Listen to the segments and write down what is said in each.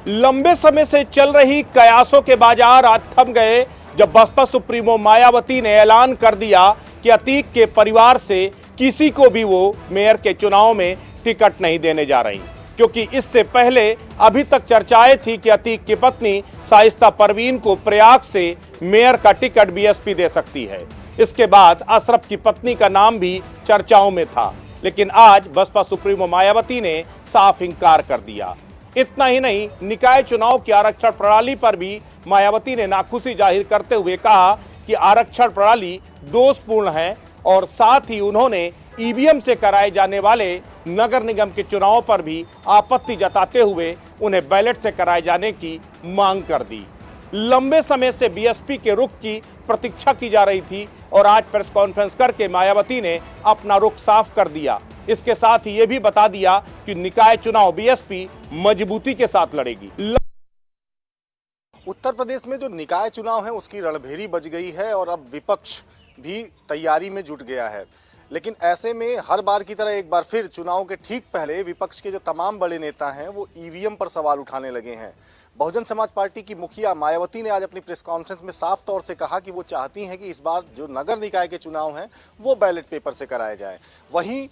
लंबे समय से चल रही कयासों के बाजार आज थम गए जब बसपा सुप्रीमो मायावती ने ऐलान कर दिया कि अतीक के परिवार से किसी को भी वो मेयर के चुनाव में टिकट नहीं देने जा रही, क्योंकि इससे पहले अभी तक चर्चाएं थी कि अतीक की पत्नी शाइस्ता परवीन को प्रयाग से मेयर का टिकट बीएसपी दे सकती है। इसके बाद अशरफ की पत्नी का नाम भी चर्चाओं में था, लेकिन आज बसपा सुप्रीमो मायावती ने साफ इंकार कर दिया। इतना ही नहीं, निकाय चुनाव की आरक्षण प्रणाली पर भी मायावती ने नाखुशी जाहिर करते हुए कहा कि आरक्षण प्रणाली दोषपूर्ण है और साथ ही उन्होंने ईवीएम से कराए जाने वाले नगर निगम के चुनाव पर भी आपत्ति जताते हुए उन्हें बैलेट से कराए जाने की मांग कर दी। लंबे समय से बीएसपी के रुख की प्रतीक्षा की जा रही थी और आज प्रेस कॉन्फ्रेंस करके मायावती ने अपना रुख साफ कर दिया। इसके साथ ही ये भी बता दिया कि निकाय चुनाव बीएसपी मजबूती के साथ लड़ेगी। उत्तर प्रदेश में जो निकाय चुनाव है उसकी रणभेरी बज गई है और अब विपक्ष भी तैयारी में जुट गया है। लेकिन ऐसे में हर बार की तरह एक बार फिर चुनाव के ठीक पहले विपक्ष के जो तमाम बड़े नेता हैं वो ईवीएम पर सवाल उठाने लगे हैं। बहुजन समाज पार्टी की मुखिया मायावती ने आज अपनी प्रेस कॉन्फ्रेंस में साफ तौर से कहा कि वो चाहती हैं कि इस बार जो नगर निकाय के चुनाव हैं वो बैलेट पेपर से कराए जाए। वहीं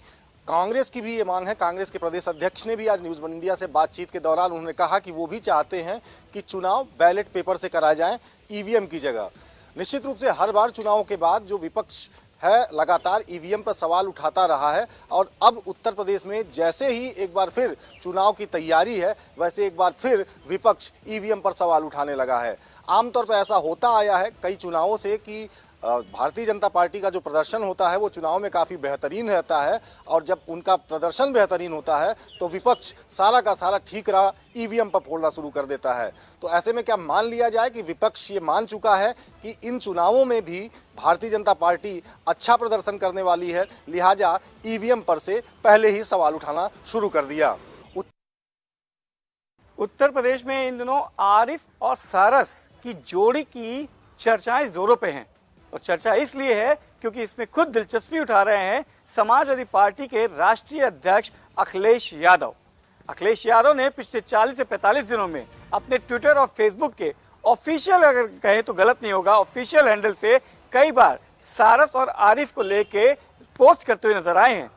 कांग्रेस की भी ये मांग है। कांग्रेस के प्रदेश अध्यक्ष ने भी आज न्यूज़ वन इंडिया से बातचीत के दौरान उन्होंने कहा कि वो भी चाहते हैं कि चुनाव बैलेट पेपर से कराए जाएं ईवीएम की जगह। निश्चित रूप से हर बार चुनाव के बाद जो विपक्ष है लगातार ईवीएम पर सवाल उठाता रहा है और अब उत्तर प्रदेश में जैसे ही एक बार फिर चुनाव की तैयारी है वैसे एक बार फिर विपक्ष ईवीएम पर सवाल उठाने लगा है। आमतौर पर ऐसा होता आया है कई चुनावों से कि भारतीय जनता पार्टी का जो प्रदर्शन होता है वो चुनाव में काफ़ी बेहतरीन रहता है और जब उनका प्रदर्शन बेहतरीन होता है तो विपक्ष सारा का सारा ठीकरा ईवीएम पर फोड़ना शुरू कर देता है। तो ऐसे में क्या मान लिया जाए कि विपक्ष ये मान चुका है कि इन चुनावों में भी भारतीय जनता पार्टी अच्छा प्रदर्शन करने वाली है, लिहाजा ईवीएम पर से पहले ही सवाल उठाना शुरू कर दिया। उत्तर प्रदेश में इन दिनों आरिफ और सारस की जोड़ी की चर्चाएं जोरों पे हैं और चर्चा इसलिए है क्योंकि इसमें खुद दिलचस्पी उठा रहे हैं समाजवादी पार्टी के राष्ट्रीय अध्यक्ष अखिलेश यादव। अखिलेश यादव ने पिछले 40 से 45 दिनों में अपने ट्विटर और फेसबुक के ऑफिशियल, अगर कहें तो गलत नहीं होगा, ऑफिशियल हैंडल से कई बार सारस और आरिफ को लेके पोस्ट करते हुए नजर आए हैं।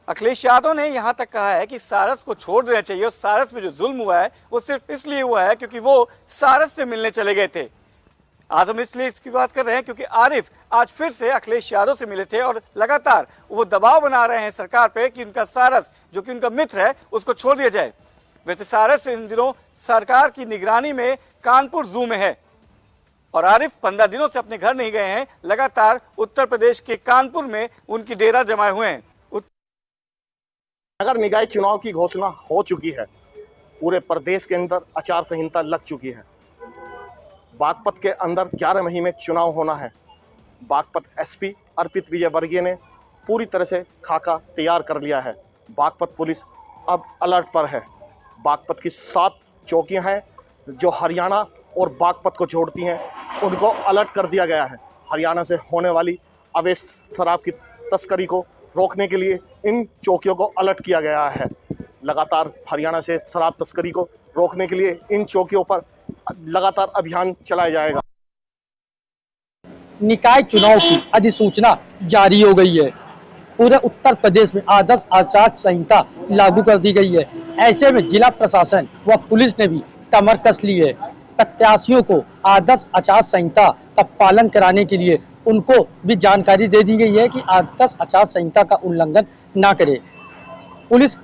अखिलेश यादव ने यहां तक कहा है कि सारस को छोड़ देना चाहिए और सारस में जो जुल्म हुआ है वो सिर्फ इसलिए हुआ है क्योंकि वो सारस से मिलने चले गए थे। आज हम इसलिए इसकी बात कर रहे हैं क्योंकि आरिफ आज फिर से अखिलेश यादव से मिले थे और लगातार वो दबाव बना रहे हैं सरकार पे कि उनका सारस जो कि उनका मित्र है उसको छोड़ दिया जाए। वैसे सारस इन दिनों सरकार की निगरानी में कानपुर जू में है और आरिफ 15 दिनों से अपने घर नहीं गए हैं। लगातार उत्तर प्रदेश के कानपुर में उनकी डेरा जमाए हुए हैं। नगर निकाय चुनाव की घोषणा हो चुकी है। पूरे प्रदेश के अंदर आचार संहिता लग चुकी है। बागपत के अंदर 11 मई में चुनाव होना है। बागपत एसपी अर्पित विजयवर्गीय ने पूरी तरह से खाका तैयार कर लिया है। बागपत पुलिस अब अलर्ट पर है। बागपत की 7 चौकियां हैं जो हरियाणा और बागपत को जोड़ती हैं, उनको अलर्ट कर दिया गया है। हरियाणा से होने वाली अवैध शराब की तस्करी को रोकने के लिए इन चौकियों को अलर्ट किया गया है। लगातार हरियाणा से शराब तस्करी को रोकने के लिए इन चौकियों पर लगातार अभियान चलाया जाएगा। निकाय चुनाव की अधिसूचना जारी हो गई है। पूरे उत्तर प्रदेश में आदर्श आचार संहिता लागू कर दी गई है। ऐसे में जिला प्रशासन व पुलिस ने भी कमर कस ली है। प्रत्याशियों को आदर्श आचार संहिता का पालन कराने के लिए उनको भी जानकारी दे दी गई है कि आदर्श आचार संहिता का उल्लंघन ना करे। पुलिस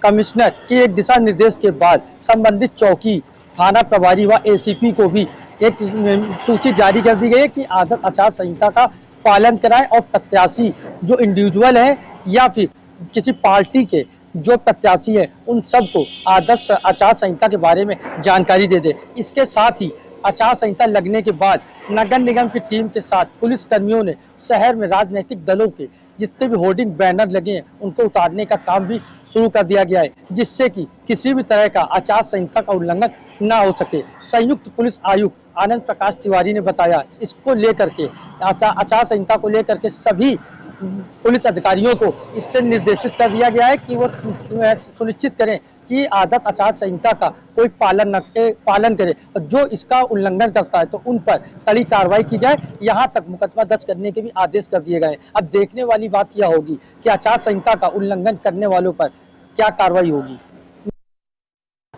कमिश्नर के एक दिशा निर्देश के बाद संबंधित चौकी, थाना प्रभारी व एसीपी को भी एक सूची जारी कर दी गई है कि आदर्श आचार संहिता का पालन कराएं और प्रत्याशी जो इंडिविजुअल हैं या फिर किसी पार्टी के जो प्रत्याशी हैं उन सबको आदर्श आचार संहिता के बारे में जानकारी दे दे। इसके साथ ही आचार संहिता लगने के बाद नगर निगम की टीम के साथ पुलिस कर्मियों ने शहर में राजनीतिक दलों के जितने भी होर्डिंग बैनर लगे हैं उनको उतारने का काम भी शुरू कर दिया गया है, जिससे कि किसी भी तरह का आचार संहिता का उल्लंघन ना हो सके। संयुक्त पुलिस आयुक्त आनंद प्रकाश तिवारी ने बताया, इसको लेकर के आचार संहिता को लेकर के सभी पुलिस अधिकारियों को इससे निर्देशित कर दिया गया है कि वो सुनिश्चित करें कि आदर्श आचार संहिता का कोई पालन करे और जो इसका उल्लंघन करता है तो उन पर कड़ी कार्रवाई की जाए। यहाँ तक मुकदमा दर्ज करने के भी आदेश कर दिए गए। अब देखने वाली बात यह होगी कि आचार संहिता का उल्लंघन करने वालों पर क्या कार्रवाई होगी।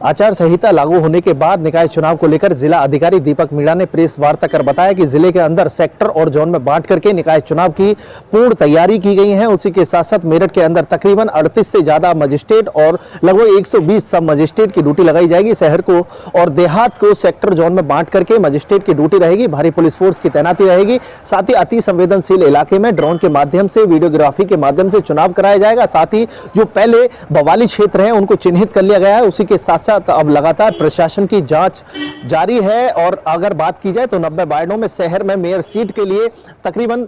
आचार संहिता लागू होने के बाद निकाय चुनाव को लेकर जिला अधिकारी दीपक मीणा ने प्रेस वार्ता कर बताया कि जिले के अंदर सेक्टर और जोन में बांट करके निकाय चुनाव की पूर्ण तैयारी की गई है। उसी के साथ साथ मेरठ के अंदर तकरीबन 38 से ज्यादा मजिस्ट्रेट और लगभग 120 सब मजिस्ट्रेट की ड्यूटी लगाई जाएगी। शहर को और देहात को सेक्टर जोन में बांट करके मजिस्ट्रेट की ड्यूटी रहेगी। भारी पुलिस फोर्स की तैनाती रहेगी। साथ ही अति संवेदनशील इलाके में ड्रोन के माध्यम से वीडियोग्राफी के माध्यम से चुनाव कराया जाएगा। साथ ही जो पहले बवाली क्षेत्र है उनको चिन्हित कर लिया गया है। उसी के साथ अब लगातार प्रशासन की जांच जारी है। और अगर बात की जाए तो 90 वार्डों में शहर में मेयर सीट के लिए तकरीबन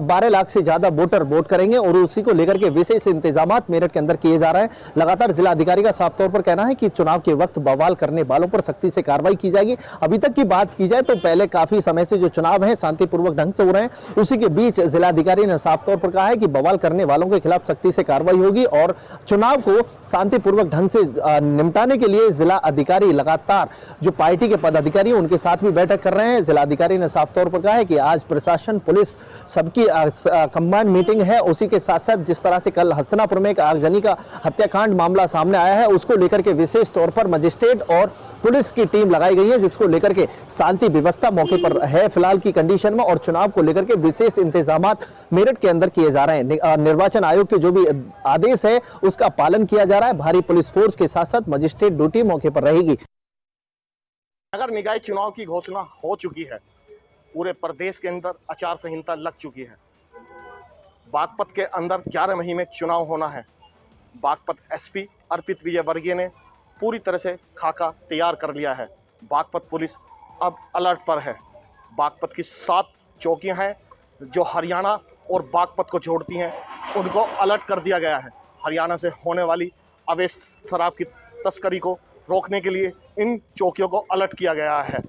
12 लाख से ज्यादा वोटर वोट करेंगे और उसी को लेकर के विशेष इंतजाम मेरठ के अंदर किए जा रहे हैं। लगातार जिला अधिकारी का साफ तौर पर कहना है कि चुनाव के वक्त बवाल करने वालों पर सख्ती से कार्रवाई की जाएगी। अभी तक की बात की जाए तो पहले काफी समय से जो चुनाव है शांतिपूर्वक ढंग से हो रहे हैं। उसी के बीच जिला अधिकारी ने साफ तौर पर कहा है कि बवाल करने वालों के खिलाफ सख्ती से कार्रवाई होगी और चुनाव को शांतिपूर्वक ढंग से निपटाने के लिए जिला अधिकारी लगातार जो पार्टी के पदाधिकारी हैं उनके साथ भी बैठक कर रहे हैं। जिला अधिकारी ने साफ तौर पर कहा है कि आज प्रशासन पुलिस सबकी कंबाइंड मीटिंग है। उसी के साथ साथ जिस तरह से कल हस्तिनापुर में एक आगजनी का हत्याकांड मामला सामने आया है उसको लेकर के विशेष तौर पर मजिस्ट्रेट और पुलिस की टीम लगाई गई है, जिसको लेकर के शांति व्यवस्था मौके पर है फिलहाल की कंडीशन में और चुनाव को लेकर के विशेष इंतजाम मेरठ के अंदर किए जा रहे हैं। निर्वाचन आयोग के जो भी आदेश है उसका पालन किया जा रहा है। भारी पुलिस फोर्स के साथ साथ मजिस्ट्रेट ड्यूटी मौके पर रहेगी। नगर निकाय चुनाव की घोषणा हो चुकी है। पूरे प्रदेश के अंदर आचार संहिता लग चुकी है। बागपत के अंदर 11 महीने में चुनाव होना है। बागपत एसपी अर्पित विजय वर्गीय ने पूरी तरह से खाका तैयार कर लिया है। बागपत पुलिस अब अलर्ट पर है। बागपत की 7 चौकियां हैं जो हरियाणा और बागपत को जोड़ती हैं, उनको अलर्ट कर दिया गया है। हरियाणा से होने वाली अवैध शराब की तस्करी को रोकने के लिए इन चौकियों को अलर्ट किया गया है।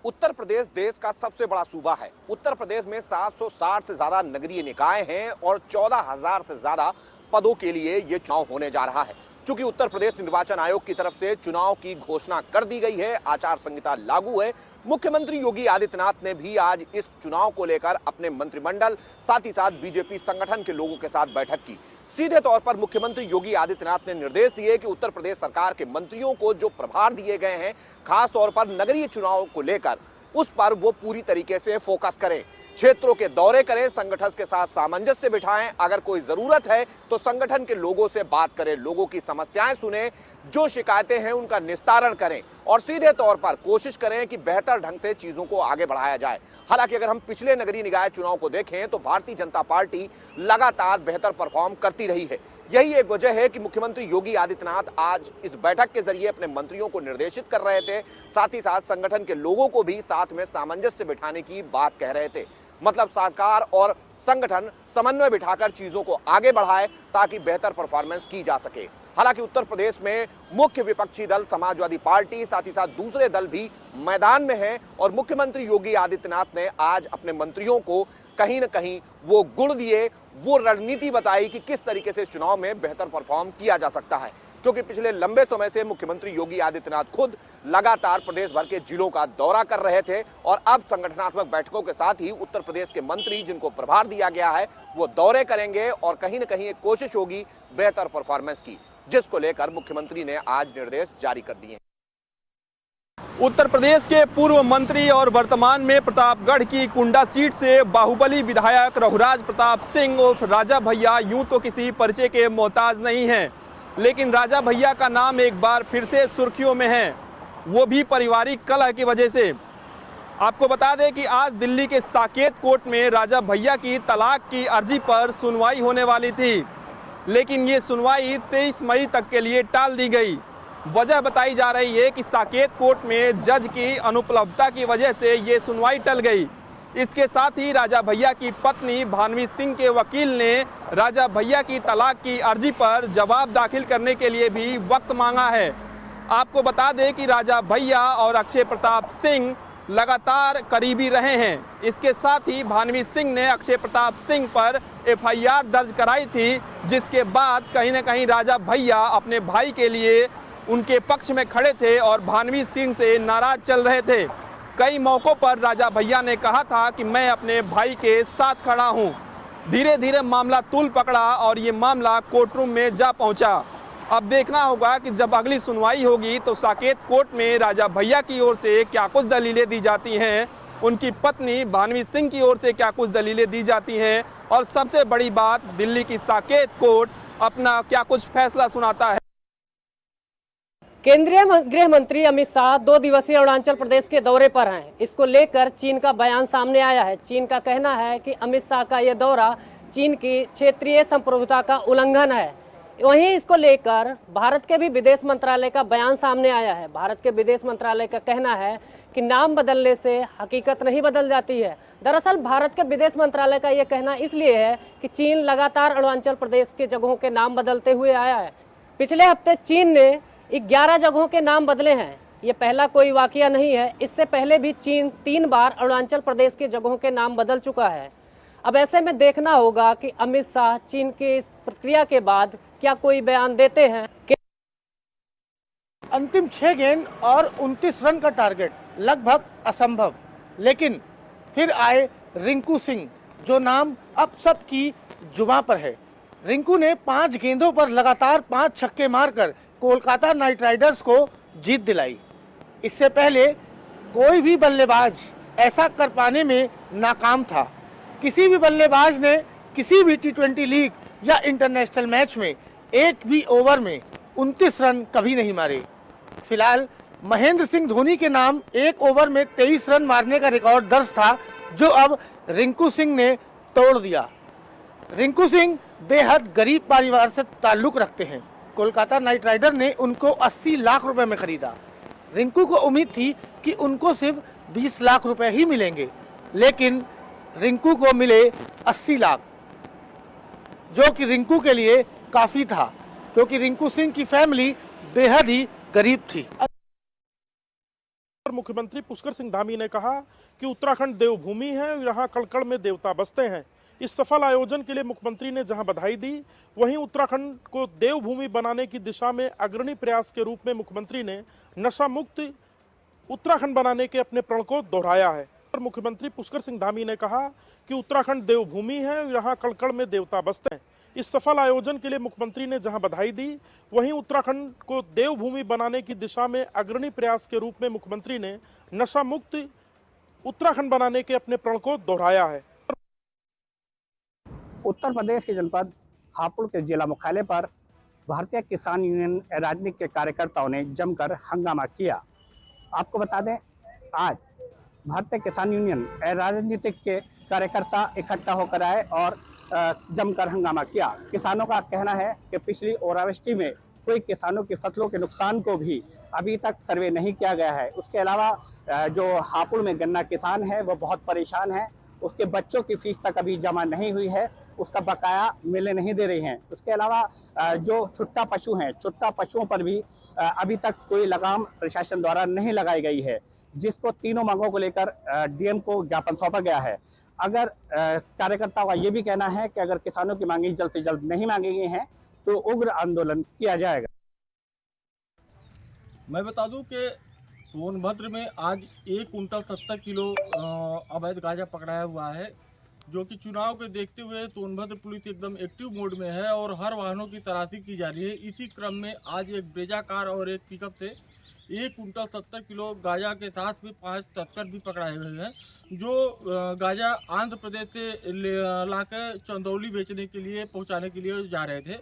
उत्तर प्रदेश देश का सबसे बड़ा सूबा है। उत्तर प्रदेश में 760 से ज्यादा नगरीय निकाय हैं और 14,000 से ज्यादा पदों के लिए ये चुनाव होने जा रहा है। चूंकि उत्तर प्रदेश निर्वाचन आयोग की तरफ से चुनाव की घोषणा कर दी गई है, आचार संहिता लागू है, मुख्यमंत्री योगी आदित्यनाथ ने भी आज इस चुनाव को लेकर अपने मंत्रिमंडल साथ ही साथ बीजेपी संगठन के लोगों के साथ बैठक की। सीधे तौर पर मुख्यमंत्री योगी आदित्यनाथ ने निर्देश दिए कि उत्तर प्रदेश सरकार के मंत्रियों को जो प्रभार दिए गए हैं, खास तौर पर नगरीय चुनाव को लेकर, उस पर वो पूरी तरीके से फोकस करें, क्षेत्रों के दौरे करें, संगठन के साथ सामंजस्य बिठाएं, अगर कोई जरूरत है तो संगठन के लोगों से बात करें, लोगों की समस्याएं सुनें, जो शिकायतें हैं उनका निस्तारण करें और सीधे तौर पर कोशिश करें कि बेहतर ढंग से चीजों को आगे बढ़ाया जाए। हालांकि अगर हम पिछले नगरीय निकाय चुनाव को देखें तो भारतीय जनता पार्टी लगातार बेहतर परफॉर्म करती रही है। यही एक वजह है कि मुख्यमंत्री योगी आदित्यनाथ आज इस बैठक के जरिए अपने मंत्रियों को निर्देशित कर रहे थे, साथ ही साथ संगठन के लोगों को भी साथ में सामंजस्य बिठाने की बात कह रहे थे। मतलब सरकार और संगठन समन्वय बिठाकर चीजों को आगे बढ़ाए ताकि बेहतर परफॉर्मेंस की जा सके। हालांकि उत्तर प्रदेश में मुख्य विपक्षी दल समाजवादी पार्टी साथ ही साथ दूसरे दल भी मैदान में हैं और मुख्यमंत्री योगी आदित्यनाथ ने आज अपने मंत्रियों को कहीं न कहीं वो गुण दिए, वो रणनीति बताई कि किस तरीके से इस चुनाव में बेहतर परफॉर्म किया जा सकता है। क्योंकि पिछले लंबे समय से मुख्यमंत्री योगी आदित्यनाथ खुद लगातार प्रदेश भर के जिलों का दौरा कर रहे थे और अब संगठनात्मक बैठकों के साथ ही उत्तर प्रदेश के मंत्री जिनको प्रभार दिया गया है वो दौरे करेंगे और कहीं न कहीं एक कोशिश होगी बेहतर परफॉर्मेंस की, जिसको लेकर मुख्यमंत्री ने आज निर्देश जारी कर दिए। उत्तर प्रदेश के पूर्व मंत्री और वर्तमान में प्रतापगढ़ की कुंडा सीट से बाहुबली विधायक रघुराज प्रताप सिंह उर्फ राजा भैया यूं तो किसी परिचय के मोहताज नहीं हैं, लेकिन राजा भैया का नाम एक बार फिर से सुर्खियों में है, वो भी पारिवारिक कलह की वजह से। आपको बता दें कि आज दिल्ली के साकेत कोर्ट में राजा भैया की तलाक की अर्जी पर सुनवाई होने वाली थी, लेकिन ये सुनवाई 23 मई तक के लिए टाल दी गई। वजह बताई जा रही है कि साकेत कोर्ट में जज की अनुपलब्धता की वजह से ये सुनवाई टल गई। इसके साथ ही राजा भैया की पत्नी भानवी सिंह के वकील ने राजा भैया की तलाक की अर्जी पर जवाब दाखिल करने के लिए भी वक्त मांगा है। आपको बता दें कि राजा भैया और अक्षय प्रताप सिंह लगातार करीबी रहे हैं। इसके साथ ही भानवी सिंह ने अक्षय प्रताप सिंह पर एफआईआर दर्ज कराई थी, जिसके बाद कहीं ना कहीं राजा भैया अपने भाई के लिए उनके पक्ष में खड़े थे और भानवी सिंह से नाराज चल रहे थे। कई मौकों पर राजा भैया ने कहा था कि मैं अपने भाई के साथ खड़ा हूं। धीरे धीरे मामला तूल पकड़ा और ये मामला कोर्ट रूम में जा पहुंचा। अब देखना होगा कि जब अगली सुनवाई होगी तो साकेत कोर्ट में राजा भैया की ओर से क्या कुछ दलीलें दी जाती हैं, उनकी पत्नी भानवी सिंह की ओर से क्या कुछ दलीलें दी जाती हैं, और सबसे बड़ी बात दिल्ली की साकेत कोर्ट अपना क्या कुछ फैसला सुनाता है। केंद्रीय गृह मंत्री अमित शाह 2 दिवसीय अरुणाचल प्रदेश के दौरे पर हैं। इसको लेकर चीन का बयान सामने आया है। चीन का कहना है कि अमित शाह का ये दौरा चीन की क्षेत्रीय संप्रभुता का उल्लंघन है। वहीं इसको लेकर भारत के भी विदेश मंत्रालय का बयान सामने आया है। भारत के विदेश मंत्रालय का कहना है कि नाम बदलने से हकीकत नहीं बदल जाती है। दरअसल भारत के विदेश मंत्रालय का ये कहना इसलिए है कि चीन लगातार अरुणाचल प्रदेश के जगहों के नाम बदलते हुए आया है। पिछले हफ्ते चीन ने 11 जगहों के नाम बदले हैं। ये पहला कोई वाकया नहीं है। इससे पहले भी चीन 3 बार अरुणाचल प्रदेश के जगहों के नाम बदल चुका है। अब ऐसे में देखना होगा कि अमित शाह चीन की इस प्रक्रिया के बाद क्या कोई बयान देते हैं। अंतिम 6 गेंद और 29 रन का टारगेट लगभग असंभव, लेकिन फिर आए रिंकू सिंह, जो नाम अब सबकी जुबां पर है। रिंकू ने 5 गेंदों पर लगातार 5 छक्के मारकर कोलकाता नाइट राइडर्स को जीत दिलाई। इससे पहले कोई भी बल्लेबाज ऐसा कर पाने में नाकाम था। किसी भी बल्लेबाज ने किसी भी T20 लीग या इंटरनेशनल मैच में एक भी ओवर में 29 रन कभी नहीं मारे। फिलहाल महेंद्र सिंह धोनी के नाम एक ओवर में 23 रन मारने का रिकॉर्ड दर्ज था, जो अब रिंकू सिंह ने तोड़ दिया। रिंकू सिंह बेहद गरीब परिवार से ताल्लुक रखते हैं। कोलकाता नाइट राइडर ने उनको 80 लाख रुपए में खरीदा। रिंकू को उम्मीद थी कि उनको सिर्फ 20 लाख रुपए ही मिलेंगे, लेकिन रिंकू को मिले 80 लाख, जो कि रिंकू के लिए काफी था, क्योंकि रिंकू सिंह की फैमिली बेहद ही गरीब थी। मुख्यमंत्री पुष्कर सिंह धामी ने कहा कि उत्तराखंड देवभूमि है, यहाँ कण-कण में देवता बसते हैं। इस सफल आयोजन के लिए मुख्यमंत्री ने जहां बधाई दी, वहीं उत्तराखंड को देवभूमि बनाने की दिशा में अग्रणी प्रयास के रूप में मुख्यमंत्री ने नशा मुक्त उत्तराखंड बनाने के अपने प्रण को दोहराया है। मुख्यमंत्री पुष्कर सिंह धामी ने कहा कि उत्तराखंड देवभूमि है, यहाँ कण-कण में देवता बसते हैं। इस सफल आयोजन के लिए मुख्यमंत्री ने जहां बधाई दी, वहीं उत्तराखंड को देवभूमि बनाने की दिशा में अग्रणी प्रयास के रूप में मुख्यमंत्री ने नशा मुक्त उत्तराखंड बनाने के अपने प्रण को दोहराया है। उत्तर प्रदेश के जनपद हापुड़ के जिला मुख्यालय पर भारतीय किसान यूनियन राजनीतिक के कार्यकर्ताओं ने जमकर हंगामा किया। आपको बता दें, आज भारतीय किसान यूनियन राजनीतिक के कार्यकर्ता इकट्ठा होकर आए और जमकर हंगामा किया। किसानों का कहना है कि पिछली ओलावृष्टि में कोई किसानों की फसलों के नुकसान को भी अभी तक सर्वे नहीं किया गया है। उसके अलावा जो हापुड़ में गन्ना किसान है वो बहुत परेशान है। उसके बच्चों की फीस तक अभी जमा नहीं हुई है, उसका बकाया मिलने नहीं दे रही हैं। उसके अलावा जो छुट्टा पशु हैं, छुट्टा पशुओं पर भी अभी तक कोई लगाम प्रशासन द्वारा नहीं लगाई गई है, जिसको तीनों मांगों को लेकर डीएम को ज्ञापन सौंपा गया है। अगर कार्यकर्ताओं का ये भी कहना है कि अगर किसानों की मांगे जल्द से जल्द नहीं मांगी गई हैं तो उग्र आंदोलन किया जाएगा। मैं बता दूं कि सोनभद्र में आज 1 कुंटल 70 किलो अवैध गांजा पकड़ाया हुआ है, जो कि चुनाव के देखते हुए सोनभद्र पुलिस एकदम एक्टिव मोड में है और हर वाहनों की तलाशी की जा रही है। इसी क्रम में आज एक ब्रेजा कार और एक पिकअप से 1 कुंटल 70 किलो गांजा के साथ भी 5 तस्कर भी पकड़ाए हुए हैं, जो गांजा आंध्र प्रदेश से लाकर चंदौली बेचने के लिए पहुंचाने के लिए जा रहे थे।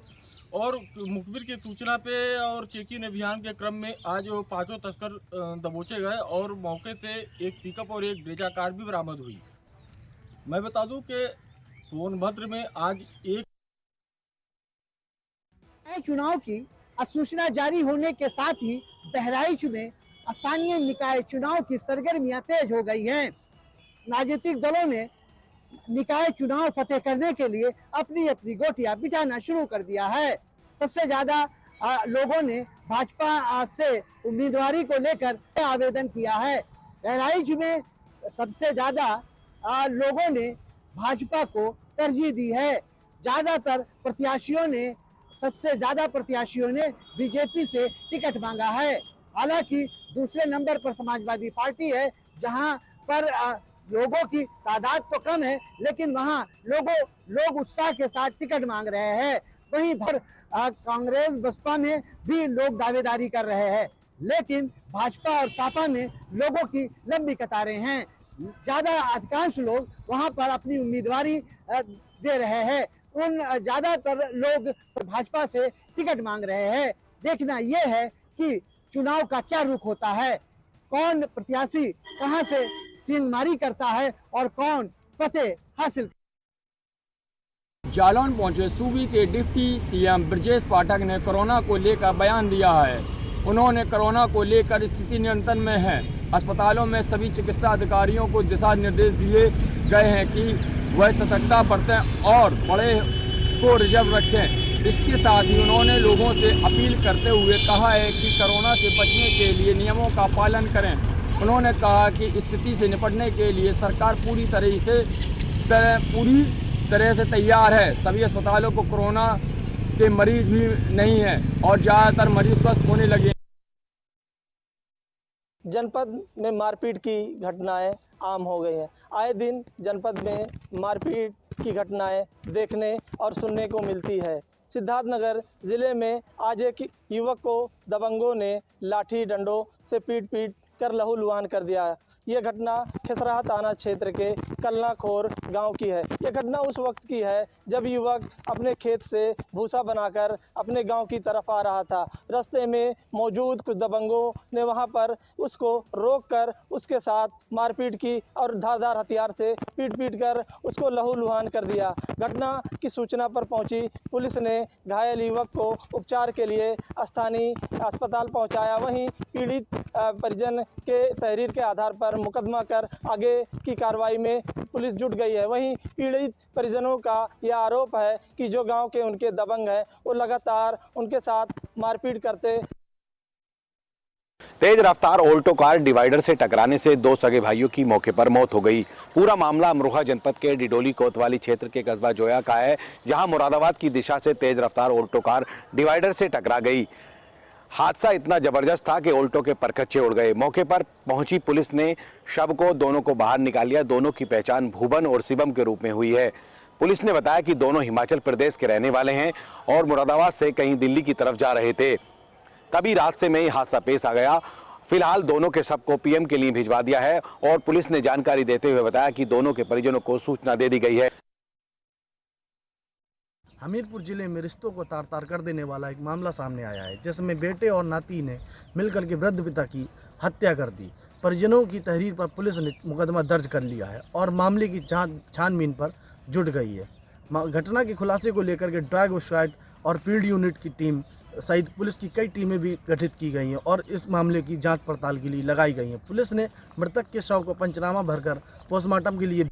और मुखबिर की सूचना पे और चेकिंग अभियान के क्रम में आज वो 5 तस्कर दबोचे गए और मौके से एक पिकअप और एक ब्रेजा कार भी बरामद हुई। मैं बता दूं कि सोनभद्र में आज एक चुनाव की अधिसूचना जारी होने के साथ ही बहराइच में स्थानीय निकाय चुनाव की सरगर्मियां तेज हो गई हैं। राजनीतिक दलों ने निकाय चुनाव फतेह करने के लिए अपनी अपनी गोटियां बिठाना शुरू कर दिया है। सबसे ज्यादा लोगों ने भाजपा से उम्मीदवारी को लेकर आवेदन किया है। बहराइच में सबसे ज्यादा लोगों ने भाजपा को तरजीह दी है। ज्यादातर प्रत्याशियों ने सबसे ज्यादा प्रत्याशियों ने बीजेपी से टिकट मांगा है। हालांकि दूसरे नंबर पर समाजवादी पार्टी है, जहां पर लोगों की तादाद तो कम है, लेकिन वहां लोग उत्साह के साथ टिकट मांग रहे हैं। वहीं कांग्रेस बसपा में भी लोग दावेदारी कर रहे हैं, लेकिन भाजपा और सपा में लोगों की लंबी कतारें हैं। ज्यादा अधिकांश लोग वहां पर अपनी उम्मीदवारी दे रहे हैं। उन ज्यादातर लोग भाजपा से टिकट मांग रहे हैं। देखना यह है कि चुनाव का क्या रुख होता है, कौन प्रत्याशी कहां से सींगमारी करता है और कौन फतेह हासिल। जालौन पहुंचे सूबे के डिप्टी सीएम ब्रजेश पाठक ने कोरोना को लेकर बयान दिया है। उन्होंने कोरोना को लेकर स्थिति नियंत्रण में है। अस्पतालों में सभी चिकित्सा अधिकारियों को दिशा निर्देश दिए गए हैं कि वह सतर्कता बरतें और बड़े को रिजर्व रखें। इसके साथ ही उन्होंने लोगों से अपील करते हुए कहा है कि कोरोना से बचने के लिए नियमों का पालन करें। उन्होंने कहा कि स्थिति से निपटने के लिए सरकार पूरी तरह से तैयार है। सभी अस्पतालों को कोरोना के मरीज भी नहीं है और ज़्यादातर मरीज स्वस्थ होने लगे। जनपद में मारपीट की घटनाएं आम हो गई हैं। आए दिन जनपद में मारपीट की घटनाएं देखने और सुनने को मिलती है। सिद्धार्थनगर ज़िले में आज एक युवक को दबंगों ने लाठी डंडों से पीट कर लहूलुहान कर दिया। ये घटना खिसराहा थाना क्षेत्र के कलनाखोर गांव की है। ये घटना उस वक्त की है जब युवक अपने खेत से भूसा बनाकर अपने गांव की तरफ आ रहा था। रास्ते में मौजूद कुछ दबंगों ने वहां पर उसको रोककर उसके साथ मारपीट की और धारदार हथियार से पीट कर उसको लहूलुहान कर दिया। घटना की सूचना पर पहुंची पुलिस ने घायल युवक को उपचार के लिए स्थानीय अस्पताल पहुंचाया। वहीं पीड़ित परिजन के तहरीर के आधार पर मुकदमा कर आगे की कार्रवाई में पुलिस जुट गई है। वहीं पीड़ित परिजनों का यह आरोप है कि जो गांव के उनके दबंग हैं वो लगातार उनके साथ मारपीट करते। तेज रफ्तार ऑल्टो कार डिवाइडर से टकराने से दो सगे भाइयों की मौके पर मौत हो गई। पूरा मामला अमरोहा जनपद के डिडोली कोतवाली क्षेत्र के कस्बा जोया का है, जहां मुरादाबाद की दिशा से तेज रफ्तार ऑल्टो कार डिवाइडर से टकरा गई। हादसा इतना जबरदस्त था कि ऑल्टो के परखच्चे उड़ गए। मौके पर पहुंची पुलिस ने शव को दोनों को बाहर निकाल लिया। दोनों की पहचान भुवन और शिवम के रूप में हुई है। पुलिस ने बताया कि दोनों हिमाचल प्रदेश के रहने वाले हैं और मुरादाबाद से कहीं दिल्ली की तरफ जा रहे थे। तभी रास्ते में ही हादसा पेश आ गया। फिलहाल दोनों के शव को पीएम के लिए भिजवा दिया है और पुलिस ने जानकारी देते हुए बताया कि दोनों के परिजनों को सूचना दे दी गई है। हमीरपुर जिले में रिश्तों को तार तार कर देने वाला एक मामला सामने आया है, जिसमें बेटे और नाती ने मिलकर के वृद्ध पिता की हत्या कर दी। परिजनों की तहरीर पर पुलिस ने मुकदमा दर्ज कर लिया है और मामले की छानबीन पर जुट गई है। घटना के खुलासे को लेकर के ड्रग स्क्वाड और फील्ड यूनिट की टीम सहित पुलिस की कई टीमें भी गठित की गई हैं और इस मामले की जांच पड़ताल के लिए लगाई गई हैं। पुलिस ने मृतक के शव को पंचनामा भरकर पोस्टमार्टम के लिए।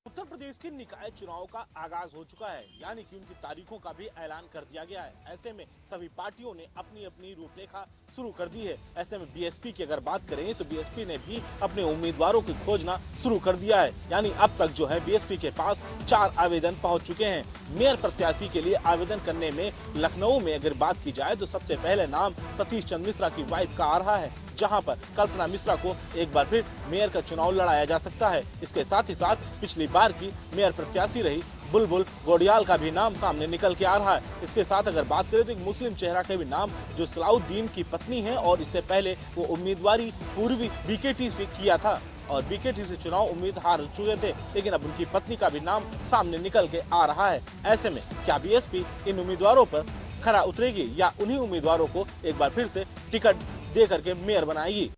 उत्तर प्रदेश के निकाय चुनाव का आगाज हो चुका है, यानी कि उनकी तारीखों का भी ऐलान कर दिया गया है। ऐसे में सभी पार्टियों ने अपनी अपनी रूपरेखा शुरू कर दी है। ऐसे में बीएसपी की अगर बात करें तो बीएसपी ने भी अपने उम्मीदवारों की खोजना शुरू कर दिया है। यानी अब तक जो है बीएसपी के पास 4 आवेदन पहुंच चुके हैं। मेयर प्रत्याशी के लिए आवेदन करने में लखनऊ में अगर बात की जाए तो सबसे पहले नाम सतीश चंद्र मिश्रा की वाइफ का आ रहा है, जहां पर कल्पना मिश्रा को एक बार फिर मेयर का चुनाव लड़ाया जा सकता है। इसके साथ ही साथ पिछली बार की मेयर प्रत्याशी रही बुलबुल गोडियाल का भी नाम सामने निकल के आ रहा है। इसके साथ अगर बात करें तो एक मुस्लिम चेहरा का भी नाम जो सलाउद्दीन की पत्नी है और इससे पहले वो उम्मीदवारी पूर्वी बीकेटी से किया था और बीकेटी से चुनाव उम्मीद हार चुके थे, लेकिन अब उनकी पत्नी का भी नाम सामने निकल के आ रहा है। ऐसे में क्या बीएसपी इन उम्मीदवारों पर खरा उतरेगी या उन्हीं उम्मीदवारों को एक बार फिर से टिकट दे करके मेयर बनाएगी?